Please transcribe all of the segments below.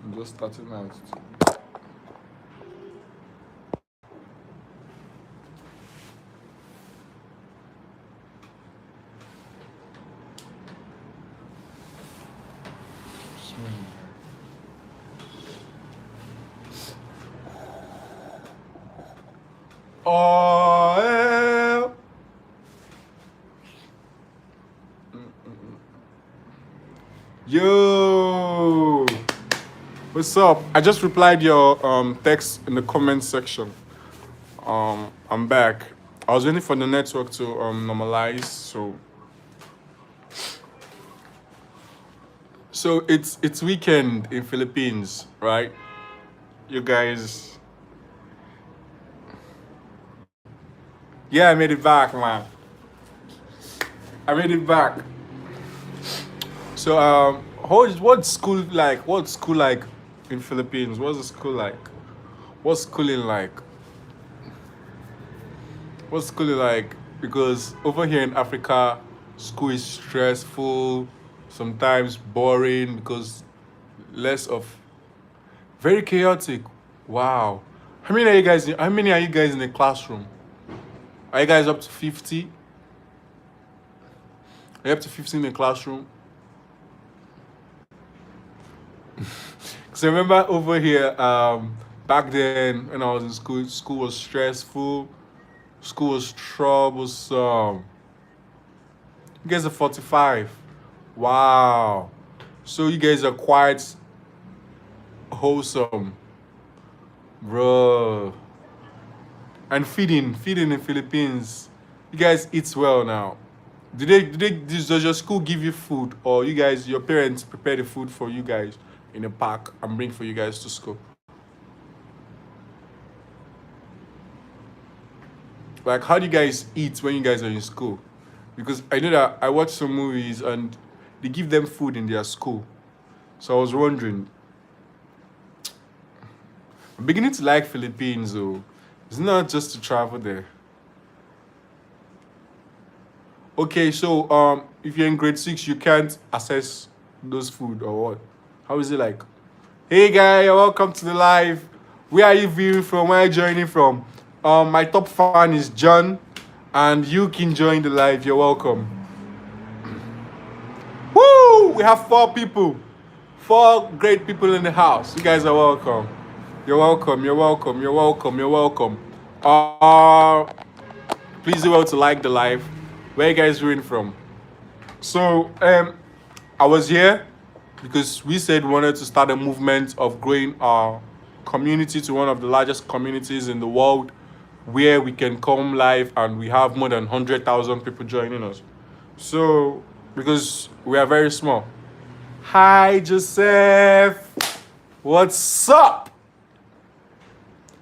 I'm just starting out. Oh, yeah. Yo, what's up? I just replied your text in the comment section. I'm back. I was waiting for the network to normalize. So it's weekend in Philippines, right? You guys, yeah, I made it back, man. I made it back. So what's school like? What's school like in Philippines? What's the school like? What's schooling like? What's schooling like? Because over here in Africa, school is stressful, sometimes boring because less of very chaotic. Wow. How many are you guys in the classroom? Are you guys up to 50? Are you up to 50 in the classroom? Because I remember over here, back then when I was in school, school was stressful, school was troublesome. You guys are 45. Wow. So you guys are quite wholesome, bro. And feeding in Philippines. You guys eat well now. Does your school give you food, or your parents prepare the food for you guys in a pack and bring for you guys to school? Like, how do you guys eat when you guys are in school? Because I know that I watch some movies and they give them food in their school. So I was wondering, I'm beginning to like Philippines though. It's not just to travel there. Okay, so if you're in grade 6, you can't access those food or what? How is it like? Hey guy, welcome to the live. Where are you viewing from? Where are you joining from? My top fan is John, and you can join the live. You're welcome. Woo! We have 4 people, 4 great people in the house. You guys are welcome. You're welcome. You're welcome. You're welcome. You're welcome. Please do well to like the live. Where are you guys viewing from? So I was here because we said we wanted to start a movement of growing our community to one of the largest communities in the world, where we can come live and we have more than 100,000 people joining us. So, because we are very small. Hi, Joseph. What's up?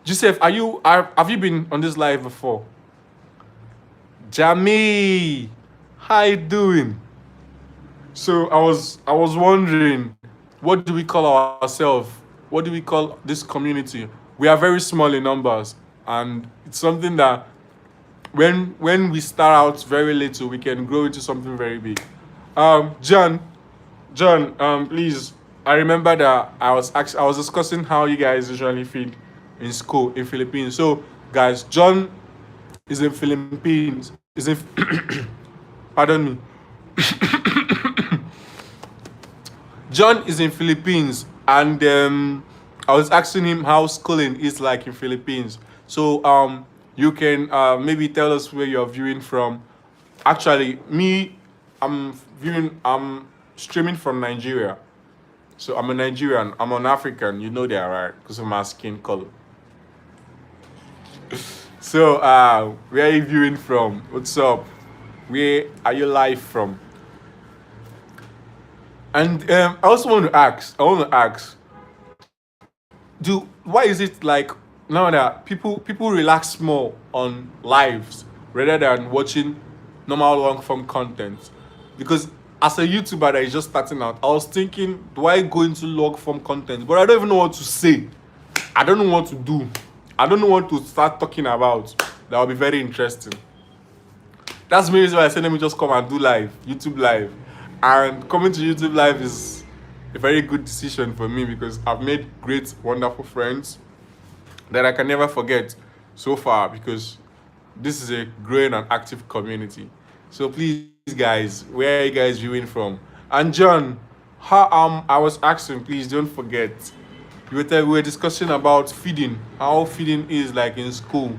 Joseph, have you been on this live before? Jamie, how you doing? So I was wondering, what do we call ourselves? What do we call this community? We are very small in numbers, and it's something that when we start out very little, we can grow into something very big. John, please. I remember that I was discussing how you guys usually feed in school in Philippines. So guys, John is in Philippines. Is in pardon me. John is in Philippines, and I was asking him how schooling is like in Philippines. So you can maybe tell us where you're viewing from. Actually, I'm streaming from Nigeria. So I'm a Nigerian. I'm an African. You know that, right? Because of my skin color. So where are you viewing from? What's up? Where are you live from? And I also want to ask. Why is it like now that people relax more on lives rather than watching normal long form content? Because as a YouTuber that is just starting out, I was thinking, do I go into long form content? But I don't even know what to say. I don't know what to do. I don't know what to start talking about. That will be very interesting. That's the reason why I said let me just come and do YouTube live. And coming to YouTube live is a very good decision for me because I've made great, wonderful friends that I can never forget so far because this is a growing and active community. So please, guys, where are you guys viewing from? And John, how I was asking, please don't forget. We were discussing about feeding, how feeding is like in school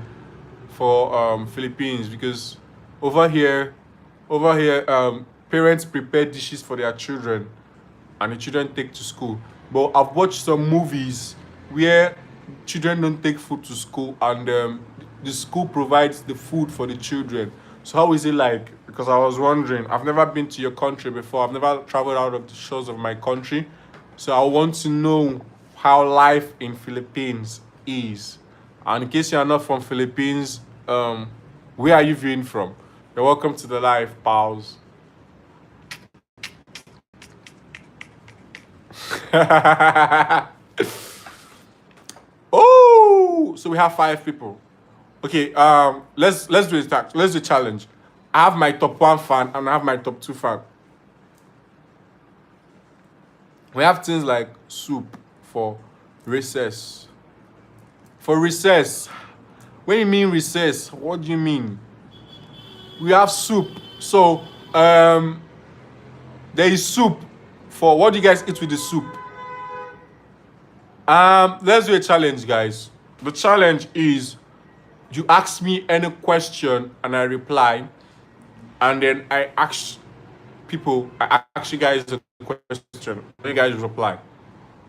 for Philippines because over here, parents prepare dishes for their children and the children take to school. But I've watched some movies where children don't take food to school and the school provides the food for the children. So how is it like? Because I was wondering, I've never been to your country before. I've never traveled out of the shores of my country. So I want to know how life in Philippines is. And in case you're not from Philippines, where are you viewing from? You're welcome to the live, pals. Oh, so we have 5 people. Okay, let's do it. Let's do a challenge. I have my top 1 fan and I have my top 2 fan. We have things like soup for recess. For recess. When you mean recess, what do you mean? We have soup. So there is soup for what do you guys eat with the soup? Let's do a challenge, guys. The challenge is you ask me any question and I reply, and then I ask you guys a question. You guys reply.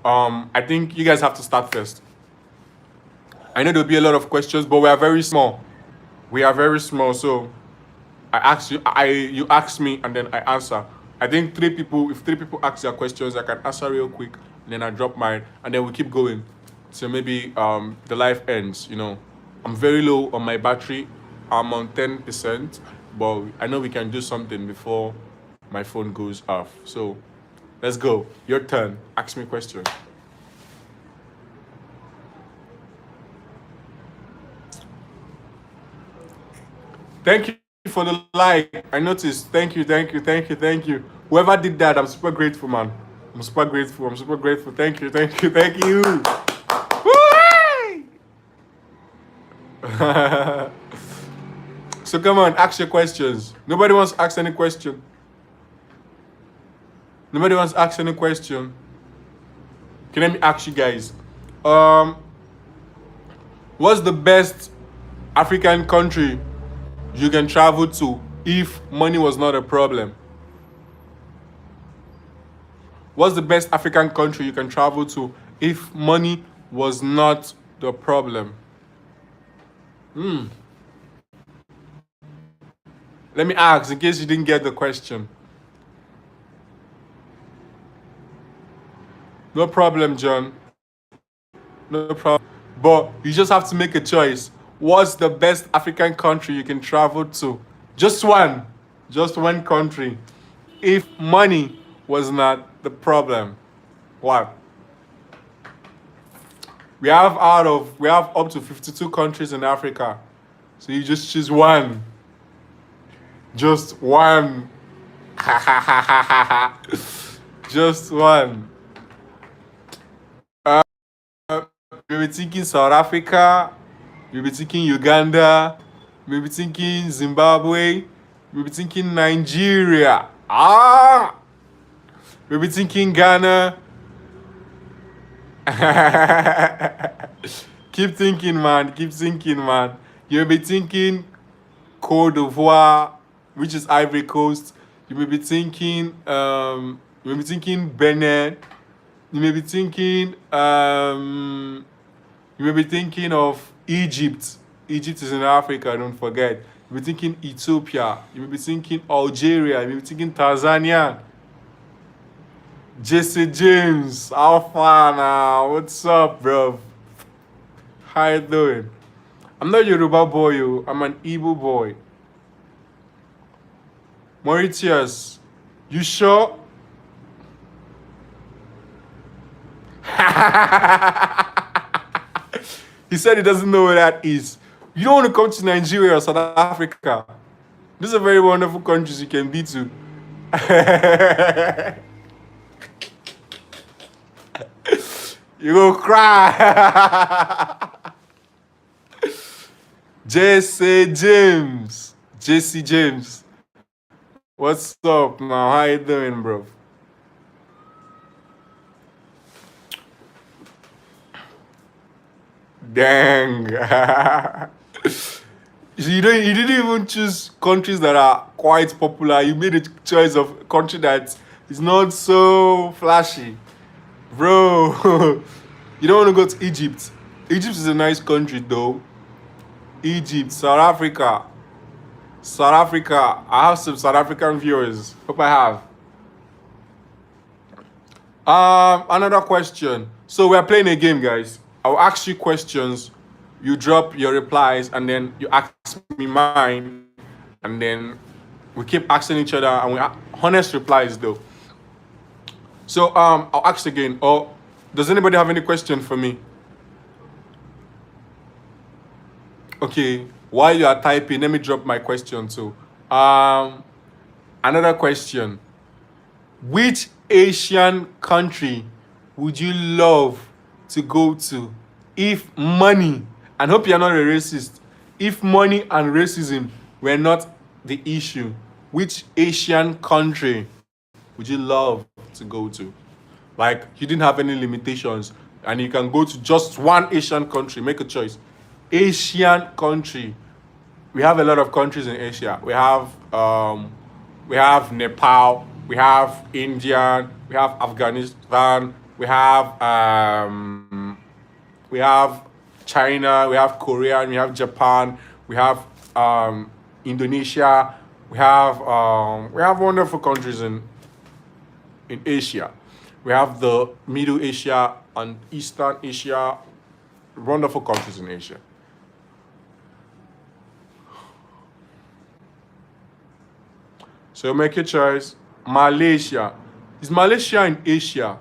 I think you guys have to start first. I know there'll be a lot of questions, but we are very small. We are very small, so you ask me and then I answer. I think if 3 people ask their questions, I can answer real quick, and then I drop mine, and then we keep going. So maybe the life ends, you know. I'm very low on my battery. I'm on 10%, but I know we can do something before my phone goes off. So let's go. Your turn. Ask me a question. Thank you for the like. I noticed. Thank you. Whoever did that, I'm super grateful, man. I'm super grateful. Thank you. So come on, ask your questions. Nobody wants to ask any question. Can let me ask you guys. What's the best African country you can travel to if money was not a problem? What's the best African country you can travel to if money was not the problem? Let me ask in case you didn't get the question. No problem, John. No problem. But you just have to make a choice. What's the best African country you can travel to? Just one country. If money was not the problem. What? We have up to 52 countries in Africa. So you just choose one. Just one. Just one. Maybe thinking South Africa, maybe thinking Uganda, maybe thinking Zimbabwe, maybe thinking Nigeria. Maybe thinking Ghana. Keep thinking, man. You may be thinking Côte d'Ivoire, which is Ivory Coast. You may be thinking Benin. You may be thinking of Egypt. Egypt is in Africa, don't forget. You may be thinking Ethiopia. You may be thinking Algeria. You may be thinking Tanzania. Jesse James, how far now? What's up, bro? How you doing? I'm not Yoruba boy, yo. I'm an Igbo boy. Mauritius, you sure? He said he doesn't know where that is. You don't want to come to Nigeria or South Africa. These are very wonderful countries you can be to. You go cry. JC James. JC James. What's up now? How you doing, bro? Dang. You didn't even choose countries that are quite popular. You made a choice of a country that is not so flashy. Bro, you don't want to go to Egypt. Egypt is a nice country though. Egypt, South Africa. South Africa. I have some South African viewers. Hope I have. Another question. So we're playing a game, guys. I'll ask you questions. You drop your replies, and then you ask me mine, and then we keep asking each other, and we honest replies though. So I'll ask again. Or does anybody have any question for me? Okay. While you are typing, let me drop my question too. Another question. Which Asian country would you love to go to if money, and hope you're not a racist, if money and racism were not the issue? Which Asian country would you love to go to? Like, you didn't have any limitations and you can go to just one Asian country, make a choice. Asian country. We have a lot of countries in Asia. We have Nepal, we have India, we have Afghanistan, we have China, we have Korea, and we have Japan, we have Indonesia, we have wonderful countries in Asia. We have the Middle Asia and Eastern Asia, wonderful countries in Asia. So make your choice. Malaysia. Is Malaysia in Asia?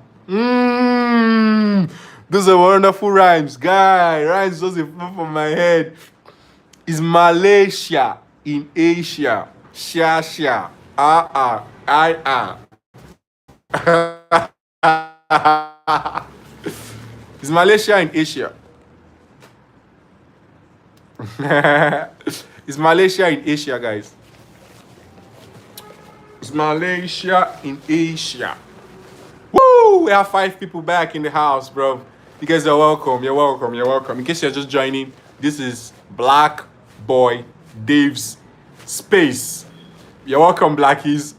Those are wonderful rhymes. Guy, rhymes just a flip from my head. Is Malaysia in Asia? Sha sha. I. Is Malaysia in Asia? Is Malaysia in Asia, guys? Is Malaysia in Asia? Woo! We have 5 people back in the house, bro. You guys are welcome. You're welcome. You're welcome. In case you're just joining, this is Black Boy Dave's space. You're welcome, Blackies.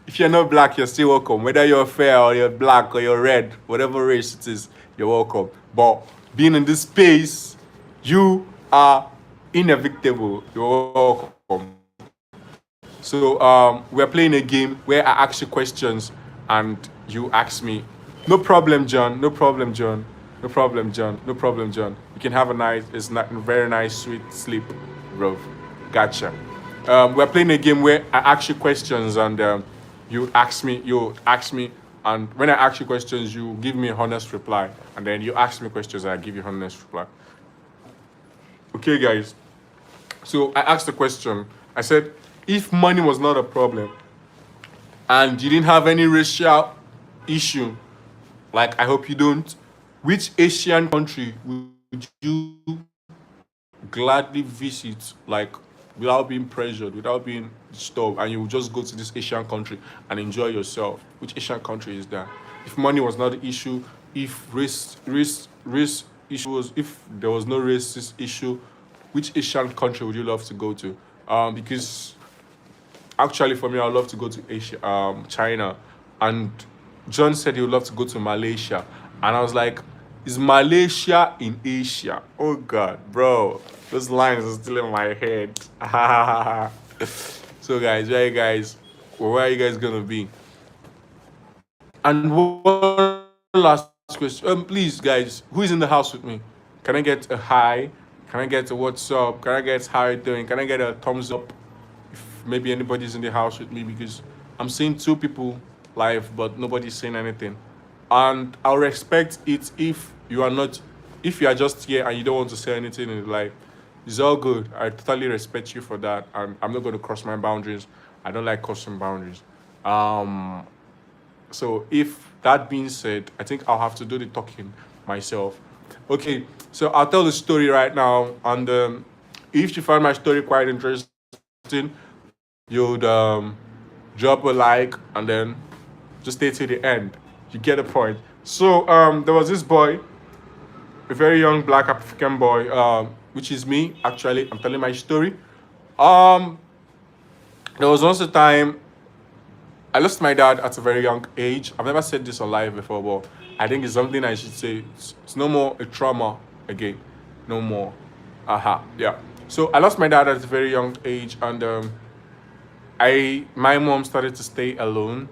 If you're not black, you're still welcome. Whether you're fair or you're black or you're red, whatever race it is, you're welcome. But being in this space, you are inevitable. You're welcome. So we're playing a game where I ask you questions and you ask me. No problem, John. No problem, John. No problem, John. No problem, John. You can have very nice, sweet sleep, bro. Gotcha. We're playing a game where I ask you questions and you ask me, and when I ask you questions, you give me a honest reply, and then you ask me questions, and I give you honest reply. Okay, guys. So I asked the question. I said, if money was not a problem, and you didn't have any racial issue, like I hope you don't, which Asian country would you gladly visit, like without being pressured, without being disturbed, and you would just go to this Asian country and enjoy yourself? Which Asian country is that? If money was not the issue, if race issues, if there was no racist issue, which Asian country would you love to go to? Because actually for me, I would love to go to Asia, China, and John said he would love to go to Malaysia, and I was like, is Malaysia in Asia? Oh God, bro, those lines are still in my head. So guys, where are you guys gonna be? And one last question, please guys, who is in the house with me? Can I get a hi? Can I get a what's up? Can I get how you doing? Can I get a thumbs up if maybe anybody's in the house with me? Because I'm seeing 2 people live, but nobody's saying anything. And I'll respect it if you are just here and you don't want to say anything in life. It's all good. I totally respect you for that. I'm not going to cross my boundaries. I don't like crossing boundaries. So if that being said, I think I'll have to do the talking myself. Okay, so I'll tell the story right now, and if you find my story quite interesting, you'd drop a like and then just stay till the end. You get the point. So there was this boy, a very young black African boy, which is me. Actually, I'm telling my story. Um, there was once a time I lost my dad at a very young age. I've never said this on live before, but I think it's something I should say. It's no more a trauma again. No more. Aha. Yeah. So I lost my dad at a very young age, and my mom started to stay alone.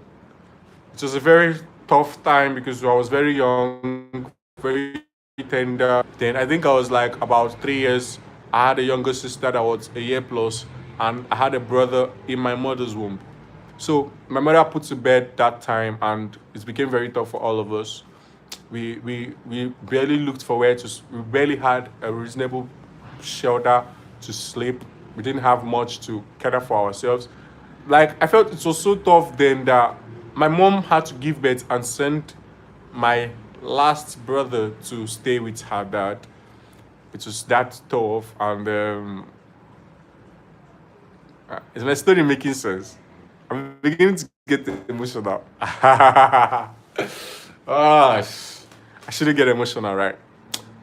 It was a very tough time because I was very young, very tender. Then I think I was like about 3 years. I had a younger sister that was a year plus, and I had a brother in my mother's womb. So my mother put to bed that time, and it became very tough for all of us. We barely looked for where to. We barely had a reasonable shelter to sleep. We didn't have much to cater for ourselves. Like I felt it was so tough then that my mom had to give birth and send my last brother to stay with her dad. It was that tough, and is my story making sense? I'm beginning to get emotional. Ah, I shouldn't get emotional, right?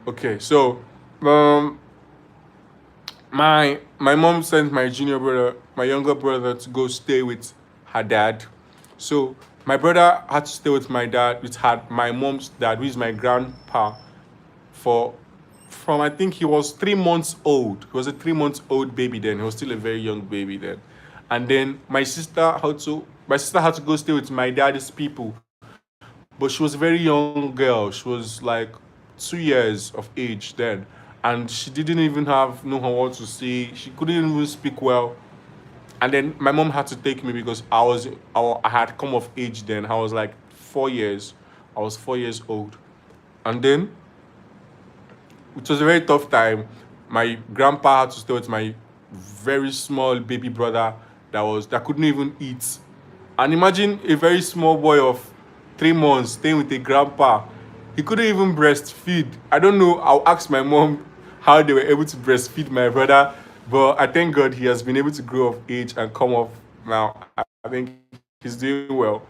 Okay, so um, my mom sent my junior brother, my younger brother, to go stay with her dad. So my brother had to stay with my dad, with her my mom's dad, who is my grandpa, for from I think he was 3 months old. He was a 3 months old baby then. He was still a very young baby then. And then my sister had to go stay with my dad's people. But she was a very young girl. She was like 2 years of age then. And she didn't even have know what to say. She couldn't even speak well. And then my mom had to take me because I had come of age then. I was like 4 years. I was 4 years old. And then it was a very tough time. My grandpa had to stay with my very small baby brother that couldn't even eat. And imagine a very small boy of 3 months staying with a grandpa. He couldn't even breastfeed. I don't know. I'll ask my mom how they were able to breastfeed my brother, but I thank God he has been able to grow of age and come off now. I think he's doing well.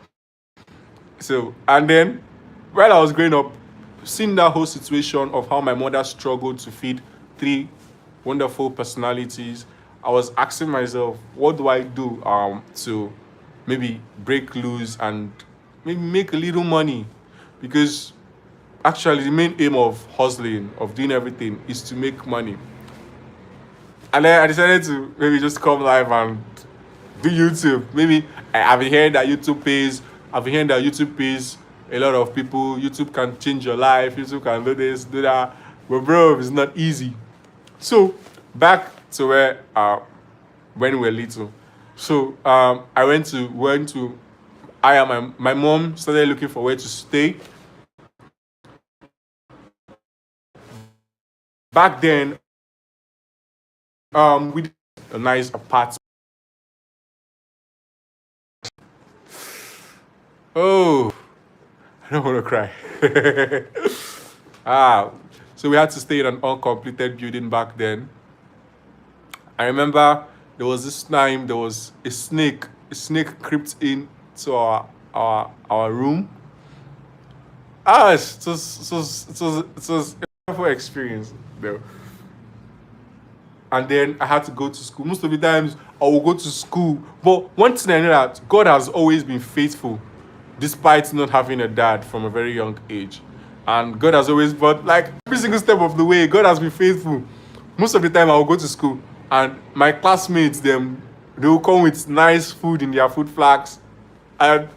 So, and then while I was growing up, seeing that whole situation of how my mother struggled to feed three wonderful personalities, I was asking myself, what do I do to maybe break loose and maybe make a little money? Because actually the main aim of hustling, of doing everything, is to make money. And then I decided to maybe just come live and do YouTube. Maybe I've been hearing that YouTube pays. I've been hearing that YouTube pays a lot of people. YouTube can change your life. YouTube can do this, do that. But bro, it's not easy. So back to where when we were little. So I went to I am my mom started looking for where to stay. Back then, we did a nice apartment. Oh, I don't want to cry. ah, so we had to stay in an uncompleted building back then. I remember there was this time there was a snake. A snake crept into our room. It was a wonderful experience though. And then I had to go to school. Most of the times I will go to school. But one thing I know that God has always been faithful, despite not having a dad from a very young age. And God has always, but like every single step of the way, God has been faithful. Most of the time I will go to school and my classmates, they will come with nice food in their food flags. And